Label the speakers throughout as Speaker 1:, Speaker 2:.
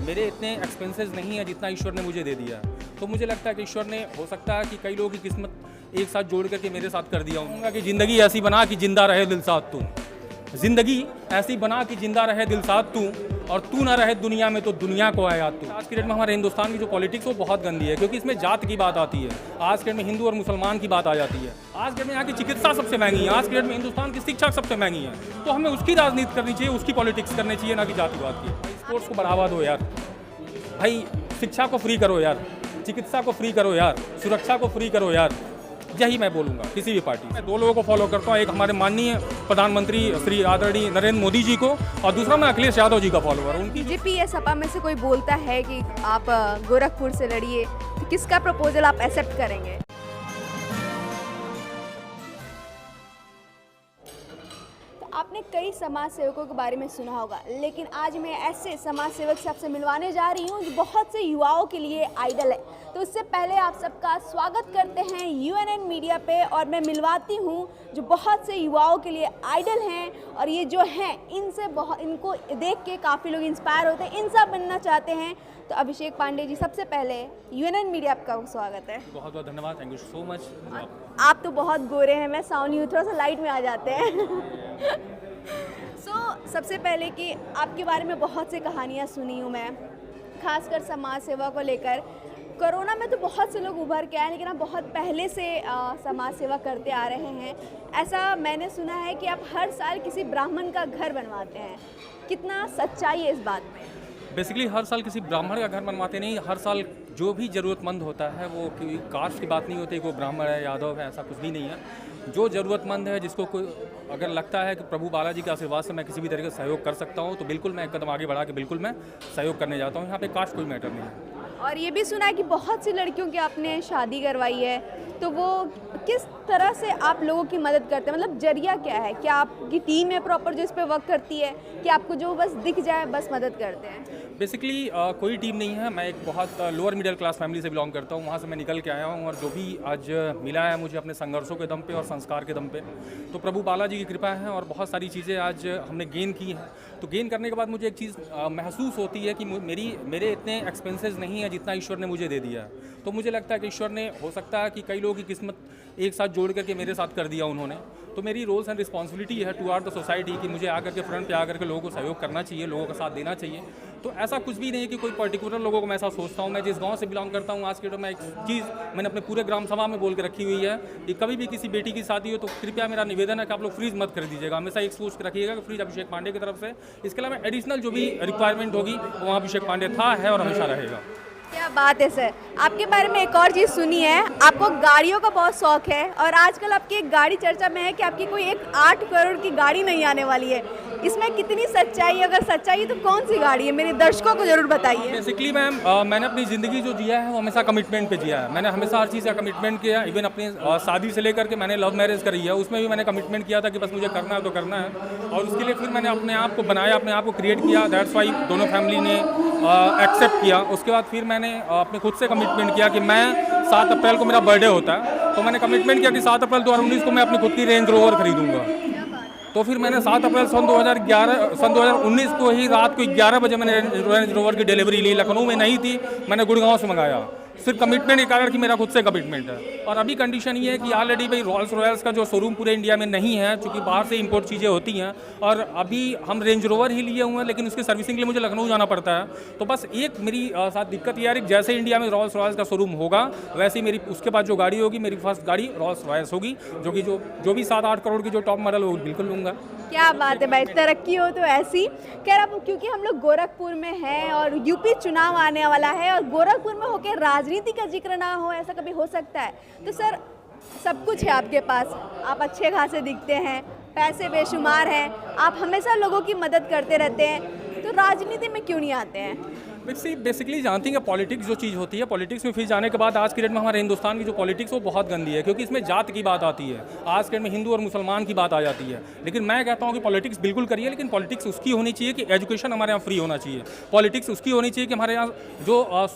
Speaker 1: मेरे इतने एक्सपेंसेस नहीं है जितना ईश्वर ने मुझे दे दिया है। तो मुझे लगता है कि ईश्वर ने हो सकता है कि कई लोगों की किस्मत एक साथ जोड़ करके मेरे साथ कर दिया हूँ कि ज़िंदगी ऐसी बना कि जिंदा रहे दिल साथ तू, ज़िंदगी ऐसी बना कि जिंदा रहे दिल साथ तू, और तू ना रहे दुनिया में तो दुनिया को आया तू। आज के डेट में हमारे हिंदुस्तान की जो पॉलिटिक्स वो बहुत गंदी है, क्योंकि इसमें जात की बात आती है, आज के डेट में हिंदू और मुसलमान की बात आ जाती है, आज के डेट में यहाँ की चिकित्सा सबसे महंगी है, आज के डेट में हिंदुस्तान की शिक्षा सबसे महंगी है। तो हमें उसकी राजनीति करनी चाहिए, उसकी पॉलिटिक्स करनी चाहिए, ना कि जातिवाद की। स्पोर्ट्स को बढ़ावा दो यार भाई, शिक्षा को फ्री करो यार, चिकित्सा को फ्री करो यार, सुरक्षा को फ्री करो यार। यही मैं बोलूँगा किसी भी पार्टी। मैं दो लोगों को फॉलो करता हूँ, एक हमारे माननीय प्रधानमंत्री श्री आदरणीय नरेंद्र मोदी जी को, और दूसरा मैं अखिलेश यादव जी का फॉलोअर हूँ। उनकी
Speaker 2: बीजेपी या सपा में से कोई बोलता है कि आप गोरखपुर से लड़िए, तो किसका प्रपोजल आप एक्सेप्ट करेंगे? आपने कई समाज सेवकों के बारे में सुना होगा, लेकिन आज मैं ऐसे समाज सेवक से आपसे मिलवाने जा रही हूँ जो बहुत से युवाओं के लिए आइडल है। तो उससे पहले आप सबका स्वागत करते हैं UNN मीडिया पे, और मैं मिलवाती हूँ जो बहुत से युवाओं के लिए आइडल हैं, और ये जो हैं इनको देख के काफ़ी लोग इंस्पायर होते हैं, इनसा बनना चाहते हैं। तो अभिषेक पांडे जी, सबसे पहले UNN मीडिया आपका स्वागत है।
Speaker 1: बहुत बहुत धन्यवाद, थैंक यू सो मच।
Speaker 2: आप तो बहुत गोरे हैं, मैं सावनी हूँ, थोड़ा सा लाइट में आ जाते हैं। सबसे पहले कि आपके बारे में बहुत सी कहानियाँ सुनी हूँ मैं, खासकर समाज सेवा को लेकर। कोरोना में तो बहुत से लोग उभर के आए, लेकिन आप बहुत पहले से समाज सेवा करते आ रहे हैं। ऐसा मैंने सुना है कि आप हर साल किसी ब्राह्मण का घर बनवाते हैं, कितना सच्चाई है इस बात में?
Speaker 1: बेसिकली हर साल किसी ब्राह्मण का घर बनवाते नहीं, हर साल जो भी ज़रूरतमंद होता है, वो कास्ट की बात नहीं होती, कोई ब्राह्मण है यादव है, ऐसा कुछ भी नहीं है। जो ज़रूरतमंद है, जिसको कोई अगर लगता है कि प्रभु बालाजी के आशीर्वाद से मैं किसी भी तरीके से सहयोग कर सकता हूँ, तो बिल्कुल मैं एक कदम आगे बढ़ा के बिल्कुल मैं सहयोग करने जाता हूँ। यहाँ पे कास्ट कोई मैटर नहीं है।
Speaker 2: और ये भी सुना है कि बहुत सी लड़कियों की आपने शादी करवाई है, तो वो किस तरह से आप लोगों की मदद करते हैं? मतलब जरिया क्या है? क्या आपकी टीम है प्रॉपर जो इस पर वर्क करती है, कि आपको जो बस दिख जाए बस मदद करते हैं?
Speaker 1: बेसिकली कोई टीम नहीं है। मैं एक बहुत लोअर मिडिल क्लास फैमिली से बिलोंग करता हूँ, वहाँ से मैं निकल के आया हूँ, और जो भी आज मिला है मुझे अपने संघर्षों के दम पे और संस्कार के दम पे, तो प्रभु बालाजी की कृपा है, और बहुत सारी चीज़ें आज हमने गेन की हैं। तो गेन करने के बाद मुझे एक चीज़ महसूस होती है कि मेरे इतने एक्सपेंसेस नहीं है जितना ईश्वर ने मुझे दे दिया है। तो मुझे लगता है कि ईश्वर ने हो सकता है कि कई लोगों की किस्मत एक साथ जोड़ करके मेरे साथ कर दिया उन्होंने। तो मेरी रोल्स एंड रिस्पॉन्सिबिलिटी है टू आर द सोसाइटी कि मुझे आकर के फ्रंट पे आकर के लोगों को सहयोग करना चाहिए, लोगों का साथ देना चाहिए। तो ऐसा कुछ भी नहीं है कि कोई पर्टिकुलर लोगों को मैं ऐसा सोचता हूँ। मैं जिस गांव से बिलोंग करता हूँ, आज के डेट में एक चीज़ मैंने अपने पूरे ग्राम सभा में बोल के रखी हुई है कि कभी भी किसी बेटी की शादी हो तो कृपया मेरा निवेदन है कि आप लोग फ्रीज मत कर दीजिएगा। हमेशा एक सोच रखिएगा कि फ्रीज अभिषेक पांडे की तरफ से, इसके अलावा एडिशनल जो भी रिक्वायरमेंट होगी वो वहाँ अभिषेक पांडे था, है और हमेशा रहेगा।
Speaker 2: क्या बात है सर। आपके बारे में एक और चीज़ सुनी है, आपको गाड़ियों का बहुत शौक है, और आजकल आपकी एक गाड़ी चर्चा में है कि आपकी कोई एक 8 करोड़ की गाड़ी नहीं आने वाली है। इसमें कितनी सच्चाई है? अगर सच्चाई है तो कौन सी गाड़ी है, मेरे दर्शकों को जरूर बताइए।
Speaker 1: बेसिकली मैम, मैंने अपनी ज़िंदगी जो जिया है वो हमेशा कमिटमेंट पे जिया है। मैंने हमेशा हर चीज़ का कमिटमेंट किया, इवन अपनी शादी से लेकर के मैंने लव मैरिज करी है, उसमें भी मैंने कमिटमेंट किया था कि बस मुझे करना है तो करना है, और उसके लिए फिर मैंने अपने आप को बनाया, अपने आप को क्रिएट किया। दैट्स वाई दोनों फैमिली ने एक्सेप्ट किया। उसके बाद फिर मैंने अपने खुद से कमिटमेंट किया कि मैं 7 अप्रैल को मेरा बर्थडे होता है, तो मैंने कमिटमेंट किया कि 7 अप्रैल 2019 को मैं अपनी खुद की रेंज रोवर खरीदूंगा। तो फिर मैंने 7 अप्रैल सन 2019 को ही रात को 11 बजे मैंने रेंज रोवर की डिलीवरी ली। लखनऊ में नहीं थी, मैंने गुड़गांव से मंगाया, सिर्फ कमिटमेंट के कारण कि मेरा खुद से कमिटमेंट है। और अभी कंडीशन ये है कि ऑलरेडी भाई रॉल्स रॉयल्स का जो शोरूम पूरे इंडिया में नहीं है, क्योंकि बाहर से इंपोर्ट चीज़ें होती हैं, और अभी हम रेंज रोवर ही लिए हुए हैं, लेकिन उसकी सर्विसिंग के लिए मुझे लखनऊ जाना पड़ता है। तो बस एक मेरी साथ दिक्कत ये आ रही, जैसे इंडिया में रॉल्स रॉयल्स का शोरूम होगा वैसे ही मेरी उसके बाद जो गाड़ी होगी, मेरी फर्स्ट गाड़ी रॉल्स रॉयल्स होगी, जो कि जो भी 7-8 करोड़ की जो टॉप मॉडल होगी बिल्कुल लूँगा।
Speaker 2: क्या बात है भाई, तरक्की हो तो ऐसी। खैर, अब क्योंकि हम लोग गोरखपुर में हैं और यूपी चुनाव आने वाला है, और गोरखपुर में होकर राजनीति का जिक्र ना हो, ऐसा कभी हो सकता है? तो सर, सब कुछ है आपके पास, आप अच्छे खासे दिखते हैं, पैसे बेशुमार हैं, आप हमेशा लोगों की मदद करते रहते हैं, तो राजनीति में क्यों नहीं आते हैं?
Speaker 1: बेसिकली जानती हैं पॉलिटिक्स जो चीज़ होती है, पॉलिटिक्स में फिर जाने के बाद आज के डेट में हमारे हिंदुस्तान की जो पॉलिटिक्स वो बहुत गंदी है, क्योंकि इसमें जात की बात आती है, आज के डेट में हिंदू और मुसलमान की बात आ जाती है। लेकिन मैं कहता हूँ कि पॉलिटिक्स बिल्कुल करिए, लेकिन पॉलिटिक्स उसकी होनी चाहिए कि एजुकेशन हमारे यहाँ फ्री होना चाहिए, पॉलिटिक्स उसकी होनी चाहिए कि हमारे यहाँ जो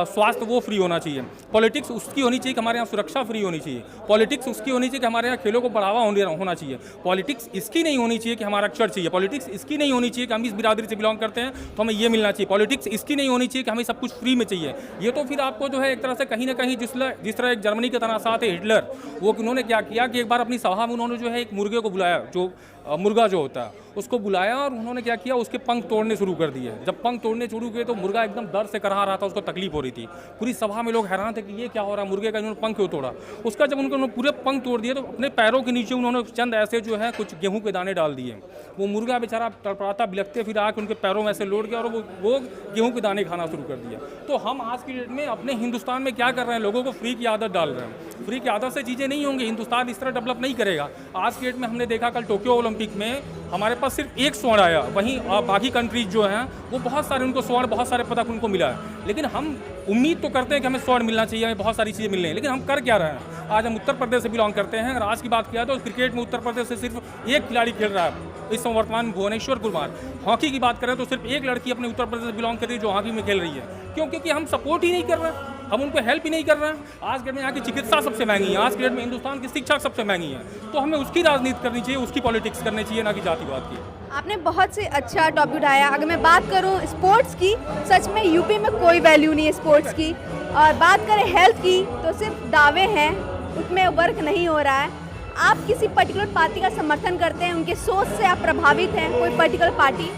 Speaker 1: स्वास्थ्य वो फ्री होना चाहिए, पॉलिटिक्स उसकी होनी चाहिए कि हमारे यहाँ सुरक्षा फ्री होनी चाहिए, पॉलिटिक्स उसकी होनी चाहिए कि हमारे यहाँ खेलों को बढ़ावा होना चाहिए, पॉलिटिक्स इसकी नहीं होनी चाहिए कि हमारा अक्षर चाहिए, पॉलिटिक्स इसकी नहीं होनी चाहिए कि हम इस बिरादरी बिरादरी से बिलोंग करते हैं तो हमें ये मिलना चाहिए। पॉलिटिक्स इसकी नहीं होनी चाहिए कि हमें सब कुछ फ्री में चाहिए। ये तो फिर आपको जो है एक तरह से कहीं ना कहीं जिस तरह एक जर्मनी के तनासात है हिटलर, वो उन्होंने क्या किया कि एक बार अपनी सभा में उन्होंने जो है एक मुर्गे को बुलाया, जो मुर्गा जो होता है उसको बुलाया, और उन्होंने क्या किया, उसके पंख तोड़ने शुरू कर दिए। जब पंख तोड़ने शुरू किए तो मुर्गा एकदम दर्द से करहा रहा था, उसको तकलीफ हो रही थी। पूरी सभा में लोग हैरान थे कि ये क्या हो रहा है, मुर्गे का इन्होंने पंख क्यों तोड़ा। उसका जब उन्होंने पूरे पंख तोड़ दिए तो अपने पैरों के नीचे उन्होंने चंद ऐसे जो है कुछ गेहूं के दाने डाल दिए। वो मुर्गा बेचारा तड़पड़ाता बिलखते फिर आके उनके पैरों में ऐसे लौट गया और वो गेहूं के दाने खाना शुरू कर दिया। तो हम आज की डेट में अपने हिंदुस्तान में क्या कर रहे हैं, लोगों को फ्री की आदत डाल रहे हैं। फ्री की आदत से चीज़ें नहीं होंगी, हिंदुस्तान इस तरह डेवलप नहीं करेगा। आज की डेट में हमने देखा कल टोक्यो ओलंपिक में हमारे पास सिर्फ एक स्वर्ण आया, वहीं बाकी कंट्रीज जो हैं वो बहुत सारे उनको स्वर्ण, बहुत सारे पदक उनको मिला है। लेकिन हम उम्मीद तो करते हैं कि हमें स्वर्ण मिलना चाहिए, हमें बहुत सारी चीज़ें मिल रही हैं, लेकिन हम कर क्या रहे हैं। आज हम उत्तर प्रदेश से बिलोंग करते हैं। अगर आज की बात किया तो क्रिकेट में उत्तर प्रदेश से सिर्फ एक खिलाड़ी खेल रहा है इस समय वर्तमान में, भुवनेश्वर कुमार। हॉकी की बात करें तो सिर्फ एक लड़की अपने उत्तर प्रदेश से बिलोंग कर रही है जो हॉकी में खेल रही है। क्यों? क्योंकि हम सपोर्ट ही नहीं कर रहे हैं, हम उनको हेल्प ही नहीं कर रहे हैं। आज के डेट में यहाँ की चिकित्सा सबसे महंगी है, आज के डेट में हिंदुस्तान की शिक्षा सबसे महंगी है। तो हमें उसकी राजनीति करनी चाहिए, उसकी पॉलिटिक्स करनी चाहिए, ना कि जातिवाद की।
Speaker 2: आपने बहुत से अच्छा टॉपिक उठाया। अगर मैं बात करूं स्पोर्ट्स की, सच में यूपी में कोई वैल्यू नहीं है स्पोर्ट्स की। और बात करें हेल्थ की तो सिर्फ दावे हैं, उसमें वर्क नहीं हो रहा है। आप किसी पर्टिकुलर पार्टी का समर्थन करते हैं, उनके सोच से आप प्रभावित हैं, कोई पर्टिकुलर पार्टी?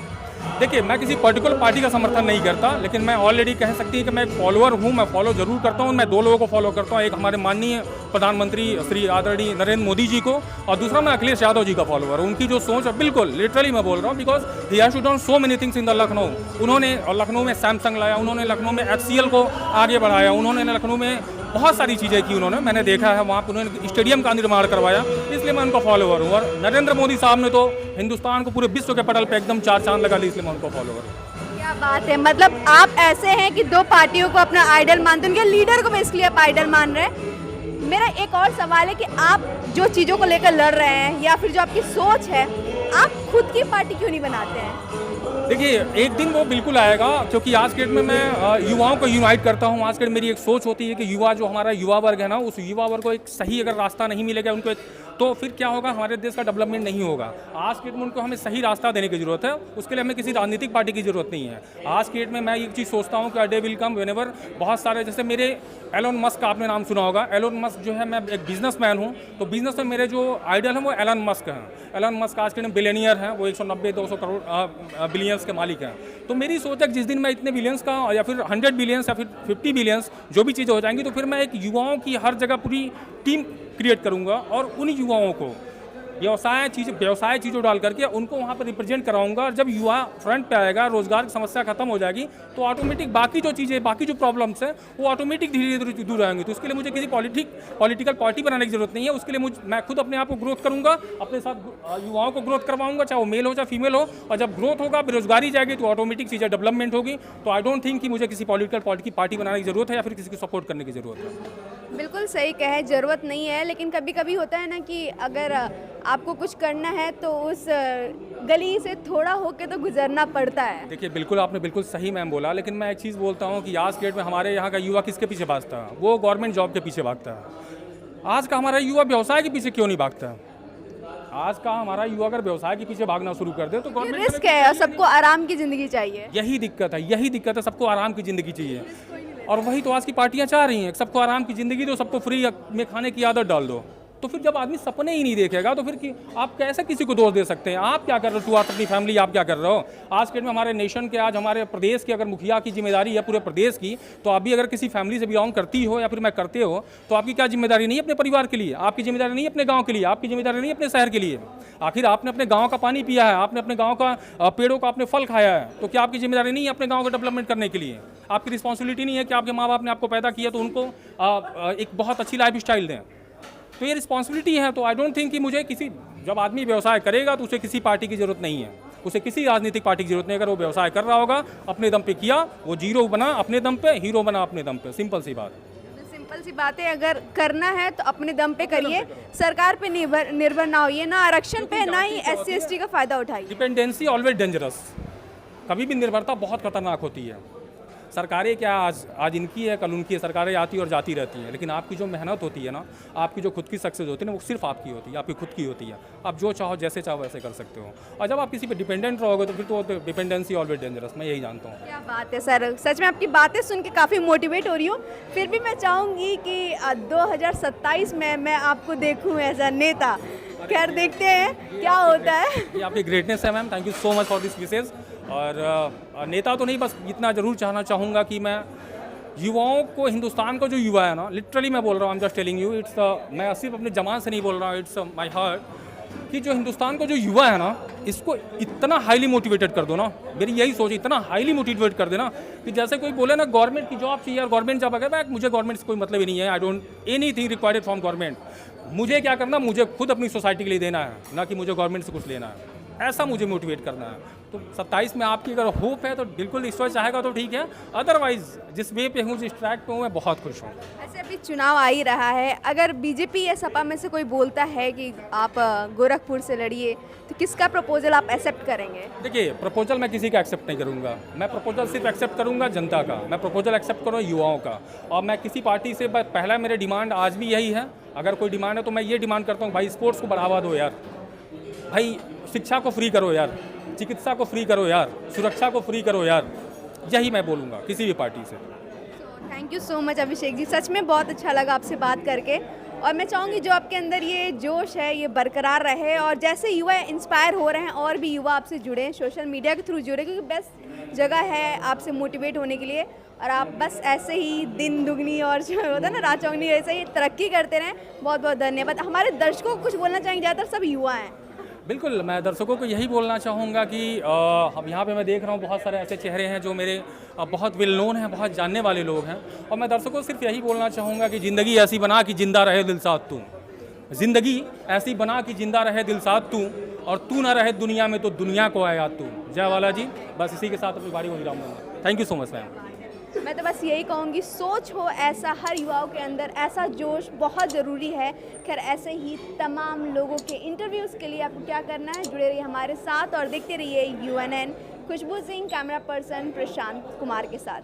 Speaker 1: देखिए, मैं किसी पर्टिकुलर पार्टी का समर्थन नहीं करता, लेकिन मैं ऑलरेडी कह सकती है कि मैं एक फॉलोअर हूँ। मैं फॉलो जरूर करता हूँ। मैं दो लोगों को फॉलो करता हूँ, एक हमारे माननीय प्रधानमंत्री श्री आदरणीय नरेंद्र मोदी जी को, और दूसरा मैं अखिलेश यादव जी का फॉलोअर हूँ। उनकी जो सोच है, बिल्कुल लिटरली मैं बोल रहा हूँ, because he has done so many things in the Lucknow. उन्होंने लखनऊ में सैमसंग लाया, उन्होंने लखनऊ में HCL को आगे बढ़ाया, उन्होंने लखनऊ में बहुत सारी चीज़ें की। उन्होंने, मैंने देखा है वहाँ पर उन्होंने स्टेडियम का निर्माण करवाया, इसलिए मैं उनका फॉलोअर हूँ। और नरेंद्र मोदी साहब ने तो हिंदुस्तान को पूरे विश्व के पटल पे एकदम चार चांद लगा दी, इसलिए मैं उनको फॉलोअर हूँ।
Speaker 2: क्या बात है, मतलब आप ऐसे हैं कि दो पार्टियों को अपना आइडल मानते हैं, उनके लीडर को बेसिकली आप आइडल मान रहे हैं। मेरा एक और सवाल है कि आप जो चीज़ों को लेकर लड़ रहे हैं या फिर जो आपकी सोच है, आप खुद की पार्टी क्यों नहीं बनाते हैं?
Speaker 1: देखिए, एक दिन वो बिल्कुल आएगा, क्योंकि आज के डेट में मैं युवाओं को यूनाइट करता हूँ। आज के डेट मेरी एक सोच होती है कि युवा, जो हमारा युवा वर्ग है ना, उस युवा वर्ग को एक सही अगर रास्ता नहीं मिलेगा उनको, तो फिर क्या होगा, हमारे देश का डेवलपमेंट नहीं होगा। आज के डेट में उनको हमें सही रास्ता देने की जरूरत है, उसके लिए हमें किसी राजनीतिक पार्टी की जरूरत नहीं है। आज के डेट में मैं एक चीज़ सोचता हूँ कि a day will come whenever बहुत सारे, जैसे मेरे एलन मस्क का आपने नाम सुना होगा। एलन मस्क जो है, मैं एक बिजनेसमैन हूँ, तो बिजनेस में मेरे जो आइडल हैं वो एलन मस्क हैं। एलन मस्क आज के दिन बिलियनियर हैं, वो 190-200 करोड़ बिलियंस के मालिक हैं। तो मेरी सोच है कि जिस दिन मैं इतने बिलियंस का, या फिर 100 बिलियंस या फिर 50 बिलियंस जो भी चीज़ें हो जाएंगी, तो फिर मैं एक युवाओं की हर जगह पूरी टीम क्रिएट करूँगा और उन युवाओं को व्यवसाय चीज़ों डाल करके उनको वहाँ पर रिप्रेजेंट कराऊंगा। और जब युवा फ्रंट पे आएगा, रोजगार की समस्या खत्म हो जाएगी, तो ऑटोमेटिक बाकी जो चीज़ें, बाकी जो प्रॉब्लम्स हैं वो ऑटोमेटिक धीरे धीरे दूर आएंगे। तो उसके लिए मुझे किसी पॉलिटिकल पार्टी बनाने की जरूरत नहीं है। उसके लिए मैं खुद अपने आप को ग्रोथ करूँगा, अपने साथ युवाओं को ग्रोथ करवाऊंगा, चाहे वो मेल हो चाहे फीमेल हो। और जब ग्रोथ होगा, बेरोजगारी जाएगी, तो ऑटोमेटिक चीज़ें डेवलपमेंट होगी। तो आई डोंट थिंक कि मुझे किसी पॉलिटिकल पार्टी बनाने की जरूरत है या फिर किसी को सपोर्ट करने की जरूरत है।
Speaker 2: बिल्कुल सही कहे, ज़रूरत नहीं है, लेकिन कभी कभी होता है ना कि अगर आपको कुछ करना है तो उस गली से थोड़ा होके तो गुजरना पड़ता है।
Speaker 1: देखिए, बिल्कुल आपने बिल्कुल सही मैम बोला, लेकिन मैं एक चीज़ बोलता हूँ कि आज के डेट में हमारे यहाँ का युवा किसके पीछे भागता है? वो गवर्नमेंट जॉब के पीछे भागता है। आज का हमारा युवा व्यवसाय के पीछे क्यों नहीं भागता है? आज का हमारा युवा अगर व्यवसाय के पीछे भागना शुरू कर दे तो गवर्नमेंट
Speaker 2: रिस्क है और सबको आराम की ज़िंदगी चाहिए।
Speaker 1: यही दिक्कत है, सबको आराम की ज़िंदगी चाहिए। और वही तो आज की पार्टियां चाह रही हैं, सबको आराम की ज़िंदगी दो, सबको फ्री में खाने की आदत डाल दो। तो फिर जब आदमी सपने ही नहीं देखेगा तो फिर आप कैसे किसी को दोष दे सकते हैं? आप क्या कर रहे हो, टू अपनी फैमिली आप क्या कर रहे हो? आज के डेट में हमारे नेशन के, आज हमारे प्रदेश की अगर मुखिया की जिम्मेदारी है पूरे प्रदेश की, तो आप भी अगर किसी फैमिली से बिलोंग करती हो या फिर मैं करते हो, तो आपकी क्या जिम्मेदारी नहीं है अपने परिवार के लिए? आपकी जिम्मेदारी नहीं है अपने गाँव के लिए? आपकी जिम्मेदारी नहीं है अपने शहर के लिए? आखिर आपने अपने गाँव का पानी पिया है, आपने अपने गाँव का पेड़ों का आपने फल खाया है, तो क्या आपकी जिम्मेदारी नहीं है अपने गाँव का डेवलपमेंट करने के लिए? आपकी रिस्पॉन्सिबिलिटी नहीं है कि आपके माँ बाप ने आपको पैदा किया तो उनको एक बहुत अच्छी लाइफ स्टाइल दें? तो ये रिस्पॉन्सिबिलिटी है। तो आई डोंट थिंक कि मुझे जब आदमी व्यवसाय करेगा तो उसे किसी पार्टी की जरूरत नहीं है, उसे किसी राजनीतिक पार्टी की जरूरत नहीं। अगर वो व्यवसाय कर रहा होगा, अपने दम पे किया, वो जीरो बना अपने दम पे, हीरो बना अपने दम पे। सिंपल सी बात
Speaker 2: है, अगर करना है तो अपने दम पे करिए, सरकार पे निर्भर ना होइए, ना आरक्षण पे, ना ही SC/ST का फायदा उठाइए।
Speaker 1: डिपेंडेंसी ऑलवेज डेंजरस, कभी भी निर्भरता बहुत खतरनाक होती है। सरकारें क्या आज इनकी है, कल उनकी है, सरकारें आती और जाती रहती हैं, लेकिन आपकी जो मेहनत होती है ना, आपकी जो खुद की सक्सेस होती है ना, वो सिर्फ आपकी होती है, आपकी खुद की होती है। आप जो चाहो जैसे चाहो वैसे कर सकते हो, और जब आप किसी पे डिपेंडेंट रहोगे तो फिर तो डिपेंडेंसी ऑलवेज डेंजरस, मैं यही जानता हूँ।
Speaker 2: क्या बात है सर, सच में आपकी बातें सुन के काफ़ी मोटिवेट हो रही हूँ। फिर भी मैं चाहूँगी कि 2027 में मैं आपको देखूँ एज अ नेता। खैर देखते हैं क्या होता है।
Speaker 1: ये आपकी ग्रेटनेस है ma'am, thank you so much for this विशेष। और नेता तो नहीं, बस इतना ज़रूर चाहना चाहूँगा कि मैं युवाओं को, हिंदुस्तान का जो युवा है ना, लिटरली मैं बोल रहा हूँ, I am just telling you, it's मैं सिर्फ अपने जबान से नहीं बोल रहा हूँ, इट्स माय हार्ट, कि जो हिंदुस्तान का जो युवा है ना, इसको इतना हाईली मोटिवेटेड कर दो ना, मेरी यही सोच, इतना हाईली मोटिवेट कर देना कि जैसे कोई बोले ना गवर्नमेंट की जॉब चाहिए और गवर्नमेंट जॉब अगर मुझे गवर्नमेंट से कोई मतलब ही नहीं है, I don't anything required from government. मुझे क्या करना, मुझे खुद अपनी सोसाइटी के लिए देना है, ना कि मुझे गवर्नमेंट से कुछ लेना है, ऐसा मुझे मोटिवेट करना है। तो 27 में आपकी अगर होप है तो बिल्कुल ईश्वर चाहेगा तो ठीक है, अदरवाइज जिस वे पे हूँ, जिस ट्रैक पे हूँ, मैं बहुत खुश हूँ।
Speaker 2: ऐसे अभी चुनाव आ ही रहा है, अगर बीजेपी या सपा में से कोई बोलता है कि आप गोरखपुर से लड़िए, तो किसका प्रपोजल आप एक्सेप्ट करेंगे?
Speaker 1: देखिए, प्रपोजल मैं किसी का एक्सेप्ट नहीं करूँगा, मैं प्रपोजल सिर्फ एक्सेप्ट करूँगा जनता का, मैं प्रपोजल एक्सेप्ट करूँगा युवाओं का। और मैं किसी पार्टी से, पहला मेरे डिमांड आज भी यही है, अगर कोई डिमांड है तो मैं ये डिमांड करता हूँ, भाई स्पोर्ट्स को बढ़ावा दो यार, भाई शिक्षा को फ्री करो यार, चिकित्सा को फ्री करो यार, सुरक्षा को फ्री करो यार, यही मैं बोलूँगा किसी भी पार्टी से।
Speaker 2: Thank you so much Abhishek ji, सच में बहुत अच्छा लगा आपसे बात करके। और मैं चाहूँगी जो आपके अंदर ये जोश है ये बरकरार रहे, और जैसे युवा इंस्पायर हो रहे हैं और भी युवा आपसे जुड़े, सोशल मीडिया के थ्रू जुड़े, क्योंकि बेस्ट जगह है आपसे मोटिवेट होने के लिए। और आप बस ऐसे ही दिन दुगनी और जो होता है ना रात चौगनी, ऐसे ही तरक्की करते रहें। बहुत बहुत धन्यवाद। हमारे दर्शकों को कुछ बोलना चाहेंगे, ज़्यादातर सब युवा हैं।
Speaker 1: बिल्कुल, मैं दर्शकों को यही बोलना चाहूँगा कि अब यहाँ पे मैं देख रहा हूँ बहुत सारे ऐसे चेहरे हैं जो मेरे बहुत वेल नोन हैं, बहुत जानने वाले लोग हैं, और मैं दर्शकों को सिर्फ यही बोलना चाहूँगा कि ज़िंदगी ऐसी बना कि जिंदा रहे दिल साथ तू, ज़िंदगी ऐसी बना कि जिंदा रहे दिल साथ तू, और तू ना रहे दुनिया में तो दुनिया को आया तू। जय वाला जी। बस इसी के साथ अपनी बारी को विराम दूँगा। Thank you so much ma'am.
Speaker 2: मैं तो बस यही कहूँगी, सोच हो ऐसा हर युवाओं के अंदर, ऐसा जोश बहुत ज़रूरी है। खैर ऐसे ही तमाम लोगों के इंटरव्यूज़ के लिए आपको क्या करना है, जुड़े रहिए हमारे साथ और देखते रहिए UNN। खुशबू सिंह, कैमरा पर्सन प्रशांत कुमार के साथ।